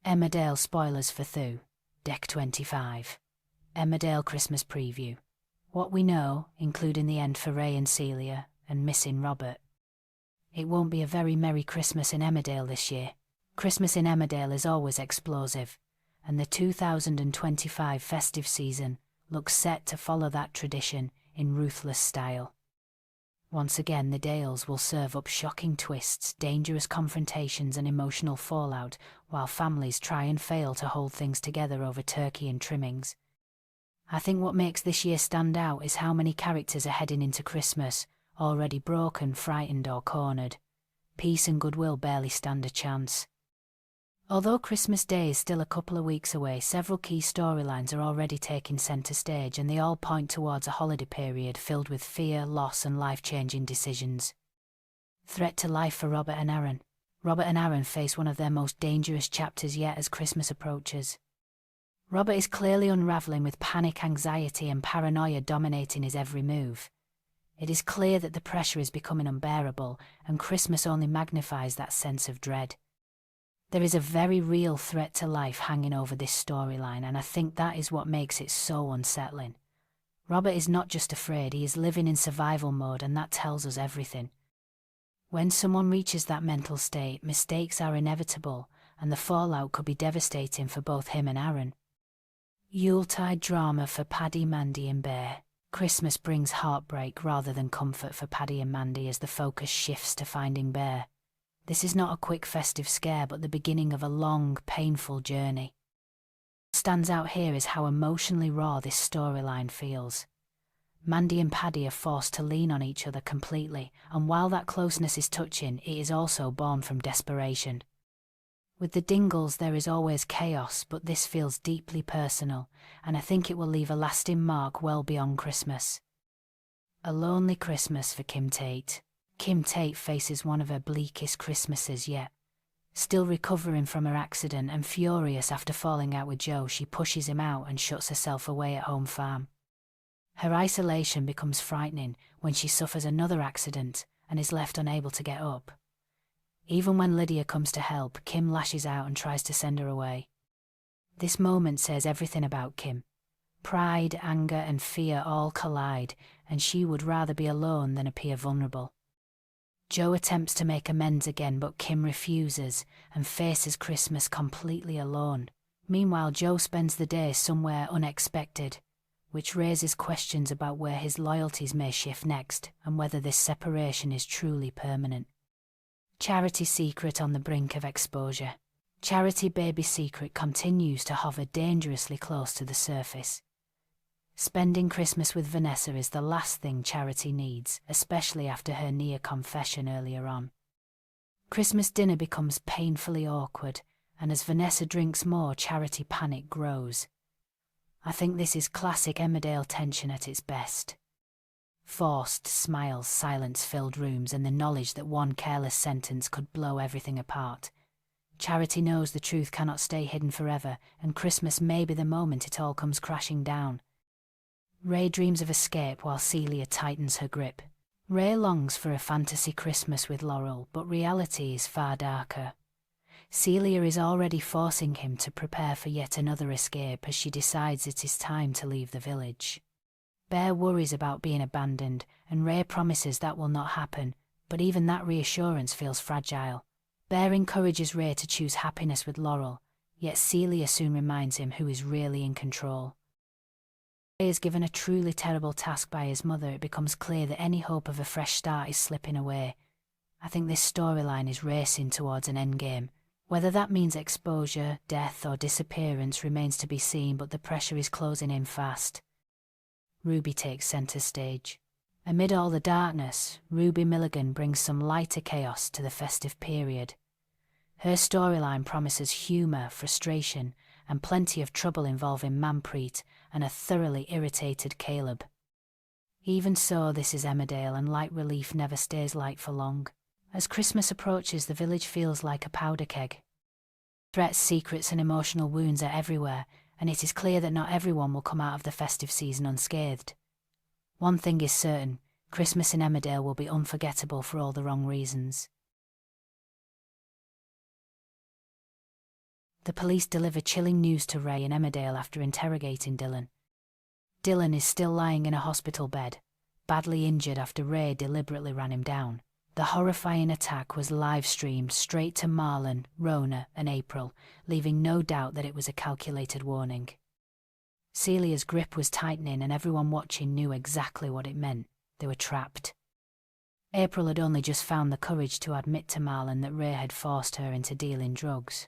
Emmerdale spoilers for Thu, Deck 25. Emmerdale Christmas preview. What we know, including the end for Ray and Celia, and missing Robert. It won't be a very merry Christmas in Emmerdale this year. Christmas in Emmerdale is always explosive, and the 2025 festive season looks set to follow that tradition in ruthless style. Once again, the Dales will serve up shocking twists, dangerous confrontations and emotional fallout, while families try and fail to hold things together over turkey and trimmings. I think what makes this year stand out is how many characters are heading into Christmas, already broken, frightened or cornered. Peace and goodwill barely stand a chance. Although Christmas Day is still a couple of weeks away, several key storylines are already taking centre stage, and they all point towards a holiday period filled with fear, loss and life-changing decisions. Threat to life for Robert and Aaron. Robert and Aaron face one of their most dangerous chapters yet as Christmas approaches. Robert is clearly unravelling, with panic, anxiety and paranoia dominating his every move. It is clear that the pressure is becoming unbearable, and Christmas only magnifies that sense of dread. There is a very real threat to life hanging over this storyline, and I think that is what makes it so unsettling. Robert is not just afraid, he is living in survival mode, and that tells us everything. When someone reaches that mental state, mistakes are inevitable, and the fallout could be devastating for both him and Aaron. Yuletide drama for Paddy, Mandy and Bear. Christmas brings heartbreak rather than comfort for Paddy and Mandy as the focus shifts to finding Bear. This is not a quick festive scare, but the beginning of a long, painful journey. What stands out here is how emotionally raw this storyline feels. Mandy and Paddy are forced to lean on each other completely, and while that closeness is touching, it is also born from desperation. With the Dingles there is always chaos, but this feels deeply personal, and I think it will leave a lasting mark well beyond Christmas. A lonely Christmas for Kim Tate. Kim Tate faces one of her bleakest Christmases yet. Still recovering from her accident and furious after falling out with Joe, she pushes him out and shuts herself away at home farm. Her isolation becomes frightening when she suffers another accident and is left unable to get up. Even when Lydia comes to help, Kim lashes out and tries to send her away. This moment says everything about Kim. Pride, anger and fear all collide, and she would rather be alone than appear vulnerable. Joe attempts to make amends again, but Kim refuses and faces Christmas completely alone. Meanwhile, Joe spends the day somewhere unexpected, which raises questions about where his loyalties may shift next and whether this separation is truly permanent. Charity secret on the brink of exposure. Charity baby secret continues to hover dangerously close to the surface. Spending Christmas with Vanessa is the last thing Charity needs, especially after her near confession earlier on. Christmas dinner becomes painfully awkward, and as Vanessa drinks more, Charity panic grows. I think this is classic Emmerdale tension at its best. Forced smiles, silence-filled rooms, and the knowledge that one careless sentence could blow everything apart. Charity knows the truth cannot stay hidden forever, and Christmas may be the moment it all comes crashing down. Ray dreams of escape while Celia tightens her grip. Ray longs for a fantasy Christmas with Laurel, but reality is far darker. Celia is already forcing him to prepare for yet another escape as she decides it is time to leave the village. Bear worries about being abandoned, and Ray promises that will not happen, but even that reassurance feels fragile. Bear encourages Ray to choose happiness with Laurel, yet Celia soon reminds him who is really in control. Ray is given a truly terrible task by his mother. It becomes clear that any hope of a fresh start is slipping away. I think this storyline is racing towards an endgame. Whether that means exposure, death or disappearance remains to be seen, but the pressure is closing in fast. Ruby takes centre stage. Amid all the darkness, Ruby Milligan brings some lighter chaos to the festive period. Her storyline promises humour, frustration, and plenty of trouble involving Manpreet and a thoroughly irritated Caleb. Even so, this is Emmerdale, and light relief never stays light for long. As Christmas approaches, the village feels like a powder keg. Threats, secrets and emotional wounds are everywhere, and it is clear that not everyone will come out of the festive season unscathed. One thing is certain, Christmas in Emmerdale will be unforgettable for all the wrong reasons. The police deliver chilling news to Ray and Emmerdale after interrogating Dylan. Dylan is still lying in a hospital bed, badly injured after Ray deliberately ran him down. The horrifying attack was live-streamed straight to Marlon, Rona, and April, leaving no doubt that it was a calculated warning. Celia's grip was tightening and everyone watching knew exactly what it meant. They were trapped. April had only just found the courage to admit to Marlon that Ray had forced her into dealing drugs.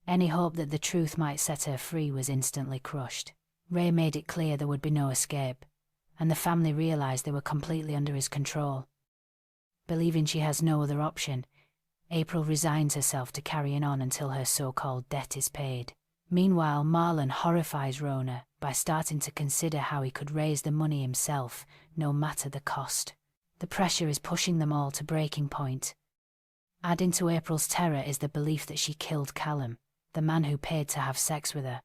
Any hope that the truth might set her free was instantly crushed. Ray made it clear there would be no escape, and the family realized they were completely under his control. Believing she has no other option, April resigns herself to carrying on until her so-called debt is paid. Meanwhile, Marlon horrifies Rona by starting to consider how he could raise the money himself, no matter the cost. The pressure is pushing them all to breaking point. Adding to April's terror is the belief that she killed Callum, the man who paid to have sex with her.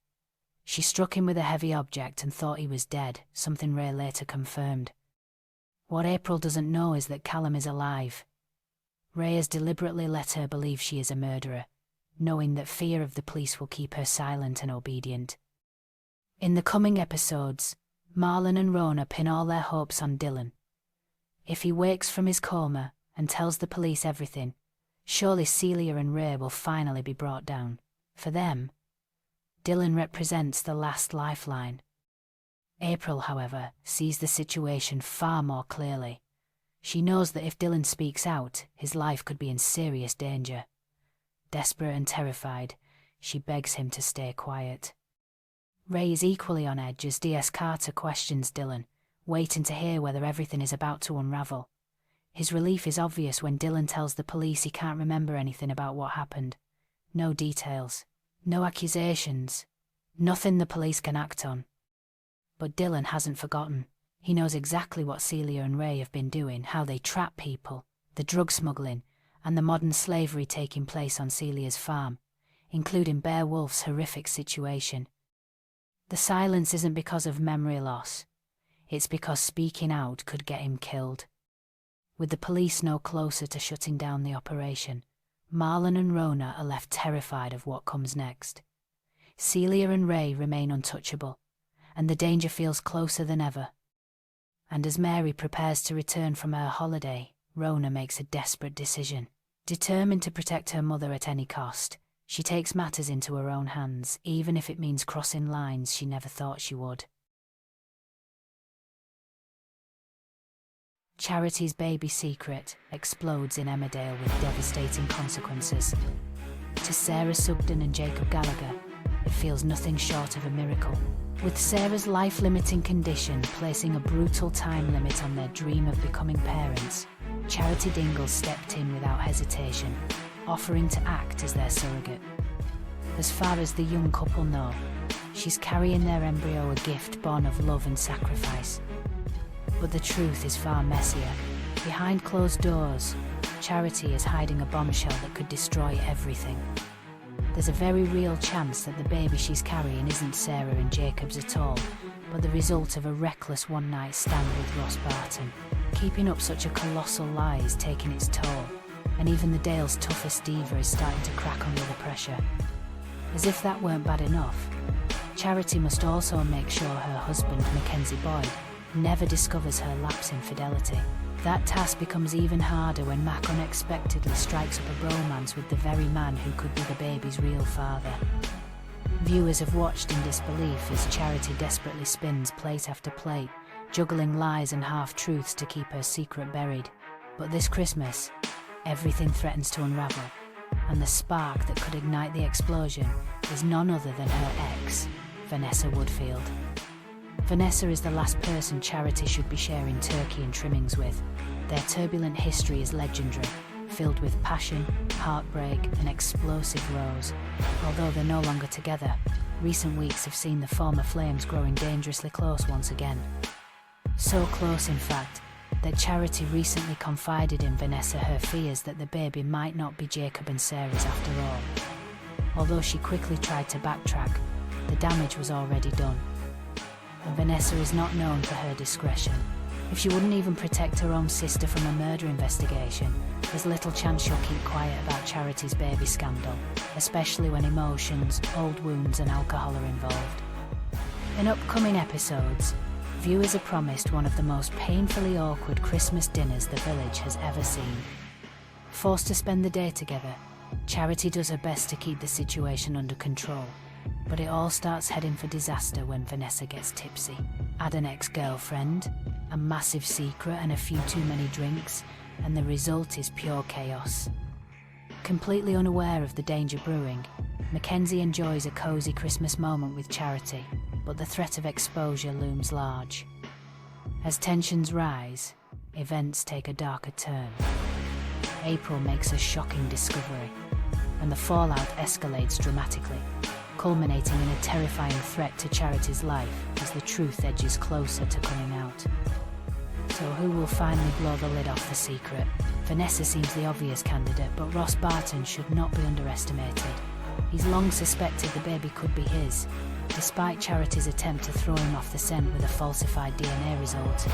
She struck him with a heavy object and thought he was dead, something Ray later confirmed. What April doesn't know is that Callum is alive. Ray has deliberately let her believe she is a murderer, knowing that fear of the police will keep her silent and obedient. In the coming episodes, Marlon and Rona pin all their hopes on Dylan. If he wakes from his coma and tells the police everything, surely Celia and Ray will finally be brought down. For them, Dylan represents the last lifeline. April, however, sees the situation far more clearly. She knows that if Dylan speaks out, his life could be in serious danger. Desperate and terrified, she begs him to stay quiet. Ray is equally on edge as DS Carter questions Dylan, waiting to hear whether everything is about to unravel. His relief is obvious when Dylan tells the police he can't remember anything about what happened. No details, no accusations, nothing the police can act on. But Dylan hasn't forgotten. He knows exactly what Celia and Ray have been doing, how they trap people, the drug smuggling, and the modern slavery taking place on Celia's farm, including Beowulf's horrific situation. The silence isn't because of memory loss. It's because speaking out could get him killed. With the police no closer to shutting down the operation, Marlon and Rona are left terrified of what comes next. Celia and Ray remain untouchable, and the danger feels closer than ever. And as Mary prepares to return from her holiday, Rona makes a desperate decision. Determined to protect her mother at any cost, she takes matters into her own hands, even if it means crossing lines she never thought she would. Charity's baby secret explodes in Emmerdale with devastating consequences. To Sarah Sugden and Jacob Gallagher, it feels nothing short of a miracle. With Sarah's life-limiting condition placing a brutal time limit on their dream of becoming parents, Charity Dingles stepped in without hesitation, offering to act as their surrogate. As far as the young couple know, she's carrying their embryo a gift born of love and sacrifice. But the truth is far messier. Behind closed doors, Charity is hiding a bombshell that could destroy everything. There's a very real chance that the baby she's carrying isn't Sarah and Jacob's at all, but the result of a reckless one-night stand with Ross Barton. Keeping up such a colossal lie is taking its toll, and even the Dale's toughest diva is starting to crack under the pressure. As if that weren't bad enough, Charity must also make sure her husband, Mackenzie Boyd, never discovers her lapse in fidelity. That task becomes even harder when Mac unexpectedly strikes up a bromance with the very man who could be the baby's real father. Viewers have watched in disbelief as Charity desperately spins plate after plate, juggling lies and half-truths to keep her secret buried. But this Christmas, everything threatens to unravel, and the spark that could ignite the explosion is none other than her ex, Vanessa Woodfield. Vanessa is the last person Charity should be sharing turkey and trimmings with. Their turbulent history is legendary, filled with passion, heartbreak, and explosive rows. Although they're no longer together, recent weeks have seen the former flames growing dangerously close once again. So close, in fact, that Charity recently confided in Vanessa her fears that the baby might not be Jacob and Sarah's after all. Although she quickly tried to backtrack, the damage was already done. And Vanessa is not known for her discretion. If she wouldn't even protect her own sister from a murder investigation, there's little chance she'll keep quiet about Charity's baby scandal, especially when emotions, old wounds and alcohol are involved. In upcoming episodes, viewers are promised one of the most painfully awkward Christmas dinners the village has ever seen. Forced to spend the day together, Charity does her best to keep the situation under control, but it all starts heading for disaster when Vanessa gets tipsy. Add an ex-girlfriend, a massive secret and a few too many drinks, and the result is pure chaos. Completely unaware of the danger brewing, Mackenzie enjoys a cozy Christmas moment with Charity, but the threat of exposure looms large. As tensions rise, events take a darker turn. April makes a shocking discovery, and the fallout escalates dramatically, culminating in a terrifying threat to Charity's life as the truth edges closer to coming out. So who will finally blow the lid off the secret? Vanessa seems the obvious candidate, but Ross Barton should not be underestimated. He's long suspected the baby could be his, despite Charity's attempt to throw him off the scent with a falsified DNA result.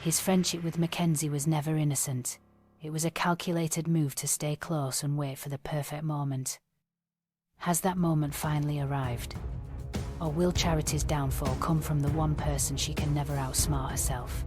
His friendship with Mackenzie was never innocent. It was a calculated move to stay close and wait for the perfect moment. Has that moment finally arrived? Or will Charity's downfall come from the one person she can never outsmart herself?